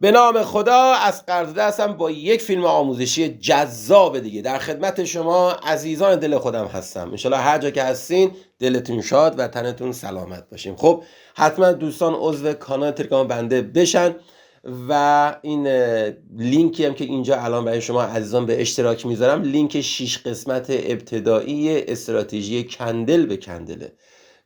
به نام خدا، اسقرزاده هستم با یک فیلم آموزشی جذاب دیگه در خدمت شما عزیزان دل خودم هستم. انشالله هر جا که هستین دلتون شاد و تنتون سلامت باشیم. خب حتما دوستان عضو کانال تلگرام بنده بشن و این لینکی هم که اینجا الان برای شما عزیزان به اشتراک میذارم، لینک 6 قسمت ابتدایی استراتژی کندل به کندله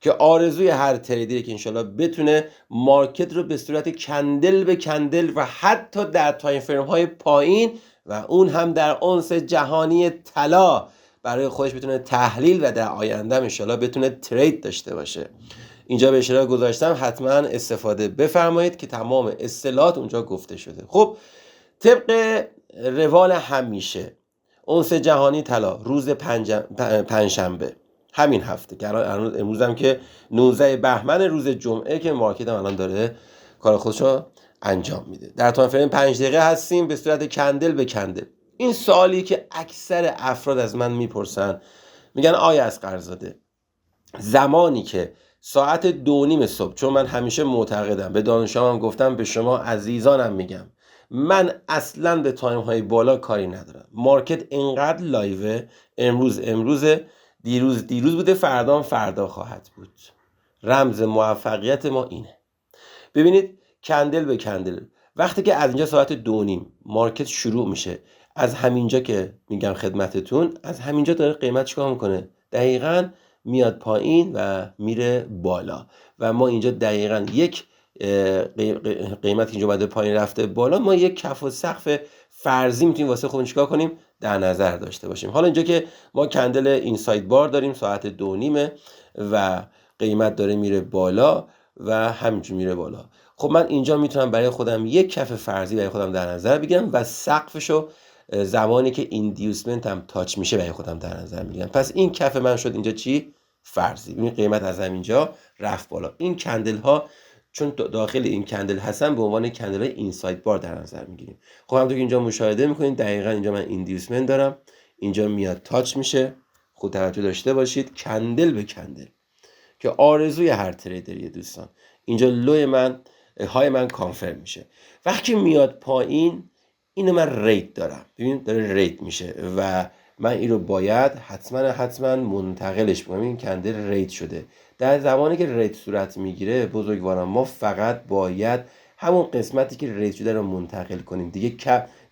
که آرزوی هر تریدری که انشالله بتونه مارکت رو به صورت کندل به کندل و حتی در تایم فریم های پایین و اون هم در اونس جهانی طلا برای خودش بتونه تحلیل و در آینده انشالله بتونه ترید داشته باشه. اینجا به اشتراک گذاشتم، حتما استفاده بفرمایید که تمام اصطلاحات اونجا گفته شده. خب طبق روال همیشه اونس جهانی طلا روز پنجشنبه همین هفته که امروز هم که 19 بهمن روز جمعه که مارکت هم الان داره کار خودشو انجام میده، در تایم فریم 5 دقیقه هستیم به صورت کندل به کندل. این سوالی که اکثر افراد از من میپرسن، میگن آیا اسقرزاده زمانی که ساعت 2:30 صبح، چون من همیشه معتقدم، به دانشجوام گفتم به شما عزیزانم میگم، من اصلا به تایم های بالا کاری ندارم. مارکت اینقدر لایوه، امروز دیروز بوده، فردا خواهد بود. رمز موفقیت ما اینه. ببینید کندل به کندل وقتی که از اینجا ساعت 2:30 مارکت شروع میشه، از همینجا که میگم خدمتتون، از همینجا داره قیمت چیکار میکنه؟ دقیقاً میاد پایین و میره بالا و ما اینجا دقیقاً یک قیمت که اینجا اومده پایین رفته بالا، ما یک کف و سقف فرضی میتونیم واسه خودمون چیکار کنیم؟ در نظر داشته باشیم. حالا اینجا که ما کندل اینساید بار داریم ساعت 2:30 و قیمت داره میره بالا و همینجور میره بالا، خب من اینجا میتونم برای خودم یک کف فرضی برای خودم در نظر بگیرم و سقفشو زمانی که ایندیوسمنت هم تاچ میشه برای خودم در نظر میگیرم. پس این کف من شد اینجا چی؟ فرضی. این قیمت از همینجا رفت بالا. این کندل ها چون داخل این کندل هستن به عنوان کندل های اینساید بار در نظر میگیریم. خب همونطور که اینجا مشاهده میکنید دقیقاً اینجا من ایندیوسمنت دارم، اینجا میاد تاچ میشه. خود توجه داشته باشید کندل به کندل که آرزوی هر تریدری دوستان. اینجا لوی من های من کانفرم میشه. وقتی میاد پایین اینو من ریت دارم، ببین داره ریت میشه و من این رو باید حتما منتقلش کنم. این کندل ریت شده. در زمانی که ریت صورت میگیره بزرگواران، ما فقط باید همون قسمتی که ریت شده رو منتقل کنیم.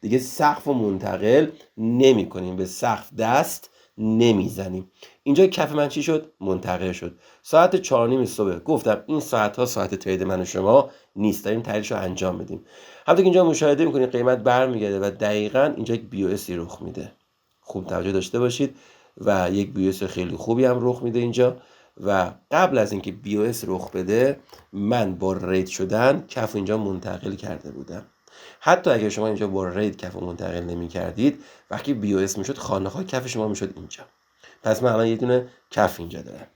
دیگه سقف رو منتقل نمی کنیم، به سقف دست نمیزنیم. اینجا کف من چی شد؟ منتقل شد. ساعت 4:30 صبح گفتم این ساعت ها ساعت ترید من و شما نیست، داریم تحلیلش رو انجام بدیم. همونطور که اینجا مشاهده میکنید قیمت برمیگرده و دقیقاً اینجا یک بی او اس رخ میده. خوب توجه داشته باشید و یک بی او اس خیلی خوبی هم رخ میده اینجا. و قبل از اینکه بی او اس رخ بده من با ریت شدن کف اینجا منتقل کرده بودم. حتی اگه شما اینجا با ریت کف منتقل نمی کردید، وقتی بی او اس میشد خانه های کف شما میشد اینجا. پس من الان یه دونه کف اینجا دارم.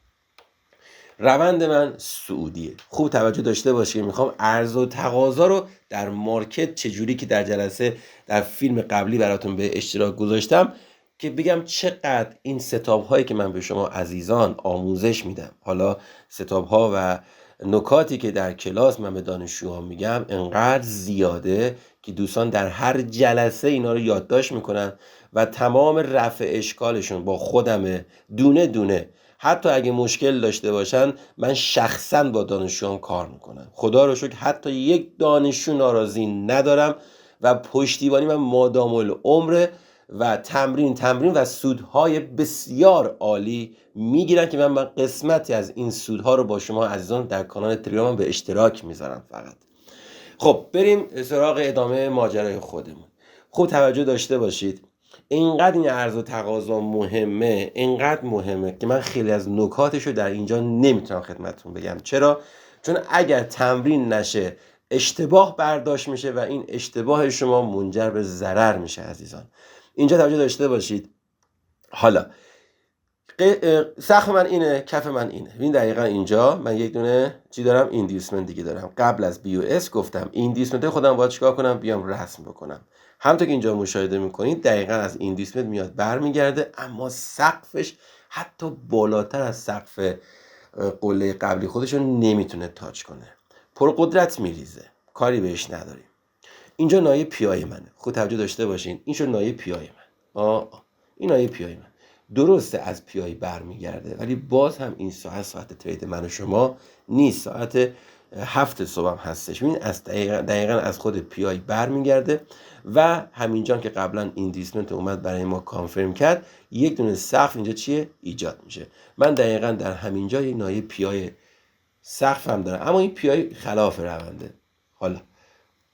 روند من سعودیه. خوب توجه داشته باشید، میخوام عرضه و تقاضا رو در مارکت چجوری که در جلسه در فیلم قبلی براتون به اشتراک گذاشتم که بگم چقدر این ستاب هایی که من به شما عزیزان آموزش میدم، حالا ستاب ها و نکاتی که در کلاس من به دانشجویان میگم انقدر زیاده که دوستان در هر جلسه اینا رو یادداشت میکنن و تمام رفع اشکالشون با خودم دونه دونه، حتی اگه مشکل داشته باشن من شخصا با دانشجویان کار میکنم. خدا رو شکر حتی یک دانشجو ناراضی ندارم و پشتیبانی من مادام العمر و تمرین و سودهای بسیار عالی میگیرن که من قسمتی از این سودها رو با شما عزیزان در کانال تلگرام به اشتراک میذارم فقط. خب بریم سراغ ادامه ماجرای خودمون. خوب توجه داشته باشید، اینقدر این عرض و تقاضا مهمه، اینقدر مهمه که من خیلی از نکاتشو در اینجا نمیتونم خدمتتون بگم. چرا؟ چون اگر تمرین نشه اشتباه برداشت میشه و این اشتباه شما منجر به ضرر میشه عزیزان. اینجا توجه داشته باشید. حالا سقف من اینه، کف من اینه. ببین دقیقاً اینجا من یک دونه چی دارم؟ ایندیوسمنت دیگه دارم. قبل از بی او اس گفتم ایندیوسمنت خودم باید چیکار کنم؟ بیام رسم بکنم. همونطور که اینجا مشاهده میکنید دقیقاً از ایندیوسمنت میاد برمیگرده، اما سقفش حتی بالاتر از سقف قله قبلی خودشون نمیتونه تاچ کنه. پرقدرت میریزه، کاری بهش نداریم. اینجا نایه پیای منه. خود توجه داشته باشین این شد نایه پیای من. این نایه پیای من درسته از پیای برمیگرده، ولی باز هم این ساعت ترید من و شما نیست. ساعت 7 صبح هم هستش. ببین از دقیقاً از خود پیای برمیگرده و همینجا که قبلا ایندیسمنت اومد برای ما کانفرم کرد، یک دونه سقف اینجا چیه ایجاد میشه. من دقیقاً در همینجا یک نایه پیای سقف هم دارم، اما این پیای خلاف رونده. حالا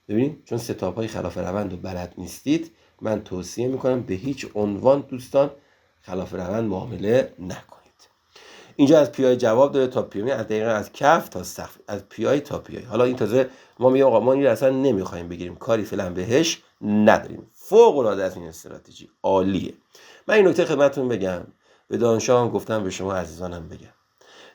ببینید چون ستاپ های خلاف روند رو بلد نیستید، من توصیه میکنم به هیچ عنوان دوستان خلاف روند معامله نکنید. اینجا از پیای جواب داره تا پیای، از دقیقا از کف تا سقف، از پیای تا پیای. حالا این تازه ما میگیم آقا ما این رو اصلا نمیخوایم بگیریم، کاری فعلا بهش نداریم. فوق العاده از این استراتژی عالیه. من این نکته خدمتتون بگم، به دانشجوام گفتم، به شما عزیزانم بگم.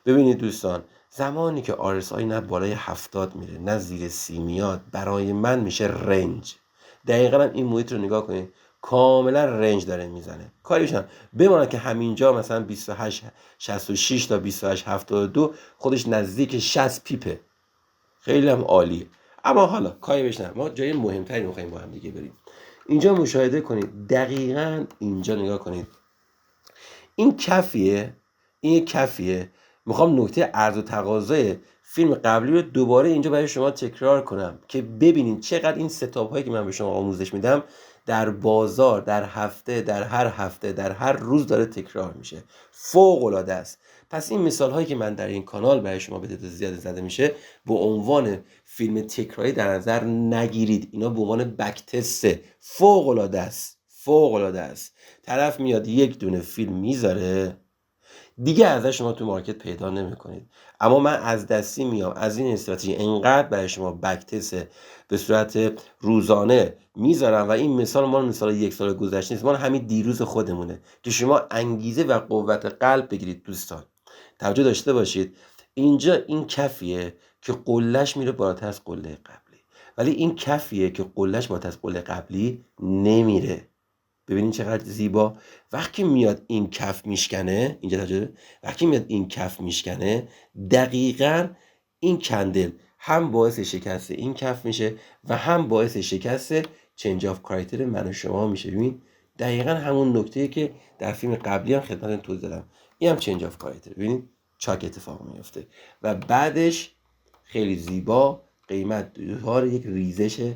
ببینید دوستان، زمانی که RSI نه بالای 70 میره نه زیر 30 میاد، برای من میشه رنج. دقیقاً این محیط رو نگاه کنید، کاملا رنج داره میزنه. کاریشم بماند که همینجا مثلا 28.66 تا 28.72 خودش نزدیک 60 پیپه، خیلی هم عالیه. اما حالا کاری بهش نداریم، ما جای مهمتری میخوایم با هم دیگه بریم. اینجا مشاهده کنید، دقیقاً اینجا نگاه کنید، این کفیه، این کفیه. میخوام نکته عرض و تقاضای فیلم قبلی رو دوباره اینجا برای شما تکرار کنم که ببینید چقدر این ستاپ هایی که من به شما آموزش میدم در بازار، در هفته، در هر روز داره تکرار میشه. فوق العاده است. پس این مثال هایی که من در این کانال برای شما به تعداد زیاد زده میشه به عنوان فیلم تکراری در نظر نگیرید، اینا به عنوان بک تسته. فوق العاده است، فوق العاده است. طرف میاد یک دونه فیلم میذاره دیگه ازش شما تو مارکت پیدا نمیکنید. اما من از دستی میام از این استراتژی انقدر برای شما بک تست به صورت روزانه میذارم و این مثال ما مثال یک سال گذشته نیست، ما همین دیروز خودمونه که شما انگیزه و قوت قلب بگیرید. دوستان توجه داشته باشید، اینجا این کفیه که قلهش میره بالاتر از قله قبلی، ولی این کفیه که قلهش بالاتر از قله قبلی نمیره. ببینید چقدر زیبا. وقتی میاد این کف میشکنه، اینجا توجه، وقتی میاد این کف میشکنه، دقیقاً این کندل هم باعث شکست این کف میشه و هم باعث شکست چنج آف کرایتر من و شما میشه. ببین دقیقاً همون نکته‌ای که در فیلم قبلی هم خدمتتون توضیح دادم، این هم چنج آف کرایتر. ببینید چاک اتفاق میفته و بعدش خیلی زیبا قیمت دچار یک ریزش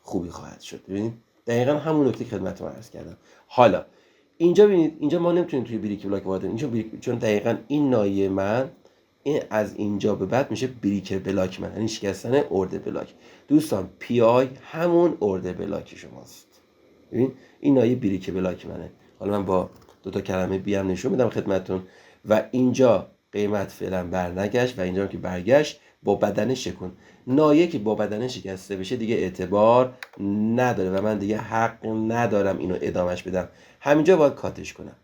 خوبی خواهد شد. ببینید دقیقاً همون نکته که خدمتتون عرض کردم. حالا اینجا ببینید، اینجا ما نمیتونیم توی بریک بلاک وارد اینجا چون دقیقاً این نایه من این از اینجا به بعد میشه بریک بلاک من، یعنی شکستن ارد بلاک. دوستان پی آی همون ارد بلاک شماست. ببین این نایه بریک بلاک منه. حالا من با دو تا کلمه بی هم نشون میدم خدمتتون و اینجا قیمت فعلا برنگشت و اینجا که برگشت با بدن شکن. نایه که با بدن شکسته بشه دیگه اعتبار نداره و من دیگه حق ندارم اینو ادامهش بدم، همینجا باید کاتش کنم.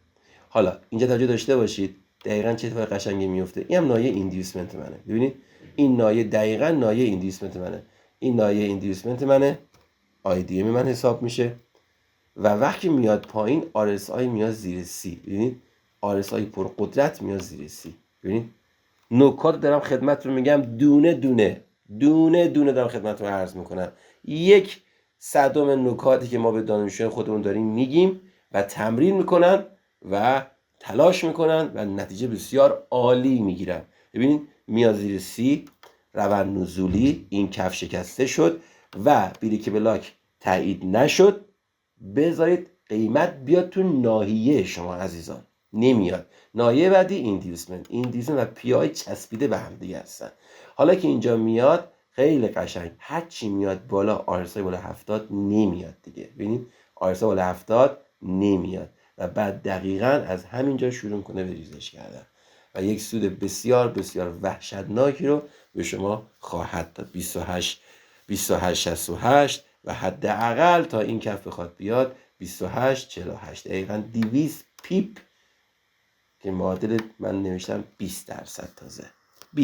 حالا اینجا توجه داشته باشید دقیقاً چه اتفاق قشنگی میفته. این هم نایه ایندیوسمنت منه. ببینید این نایه دقیقاً نایه ایندیوسمنت منه، این نایه ایندیوسمنت منه، آی دی ام من حساب میشه و وقتی میاد پایین RSI میاد زیر سی. ببینید RSI پر قدرت میاد زیر سی. ببینید نکات دارم خدمتتون میگم، دونه دونه دارم خدمتتون عرض میکنم. 1/100 نکاتی که ما به دانشجویان خودمون داریم میگیم و تمرین میکنن و تلاش میکنن و نتیجه بسیار عالی میگیرن. ببینید میاد زیر سی، روند نزولی، این کف شکسته شد و بریک بلاک تایید نشد. بذارید قیمت بیاد تو ناحیه شما عزیزان، نمیاد. ناحیه بعدی ایندیوسمنت و پی آی چسبیده به هم دیگه هستن. حالا که اینجا میاد خیلی قشنگ، هر چی میاد بالا RSI بالا 70 نمیاد دیگه. ببینید RSI بالا 70 نمیاد و بعد دقیقاً از همینجا شروع کنه به ریزش کردن و یک سود بسیار بسیار وحشتناکی رو به شما خواهد داد. 28.68 و حداقل تا این کف بخواد بیاد 28.48، دقیقاً 200 پیپ که معادل من نوشتم 20%. تازه 20%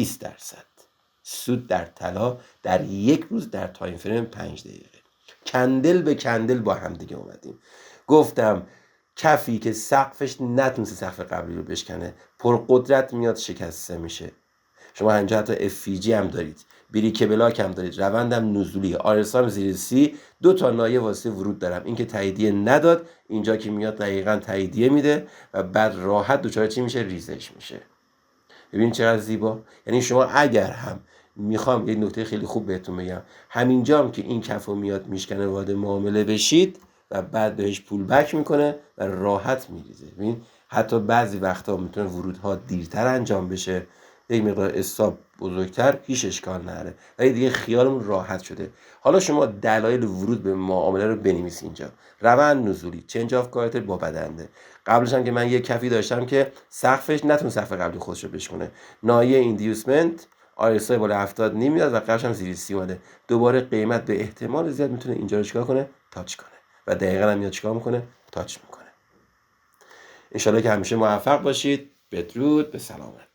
سود در طلا در یک روز در تایم فریم 5 دقیقه. کندل به کندل با هم دیگه اومدیم. گفتم کفی که سقفش نتونسته سقف قبلی رو بشکنه، پر قدرت میاد شکسته میشه. شما اینجا حتی FVG هم دارید. بریک بلاک هم دارید، روندم نزولی، RSI هم زیر سی، 2 تا نایه واسه ورود دارم. این که تاییدیه نداد، اینجا که میاد دقیقاً تاییدیه میده و بعد راحت دچار چی میشه؟ ریزش میشه. ببین چقدر زیبا. یعنی شما اگر هم میخوام یه نکته خیلی خوب بهتون بگم، همینجا هم که این کفو میاد میشکنه وارد معامله بشید و بعد بهش پول بک میکنه و راحت میریزه. ببین حتی بعضی وقتا میتونه ورودها دیرتر انجام بشه، یک مقدار استاپ بزرگتر، هیچ اشکال نداره، ولی دیگه خیالمون راحت شده. حالا شما دلایل ورود به معامله رو بنویس اینجا. روند نزولی، چنج آف کارکتر با بدنده. قبلش هم که من یه کفی داشتم که سقفش نتون سقف قبلی خودش رو بشکنه، نایه ایندیوسمنت، RSI بالا 70 نمیاد و قبلش هم زیر 30 اومده. دوباره قیمت به احتمال زیاد میتونه اینجا رو چیکار کنه؟ تاچ کنه و دقیقاً هم میاد چیکار میکنه؟ تاچ میکنه. ان شاءالله که همیشه موفق باشید. بدرود، به سلامت.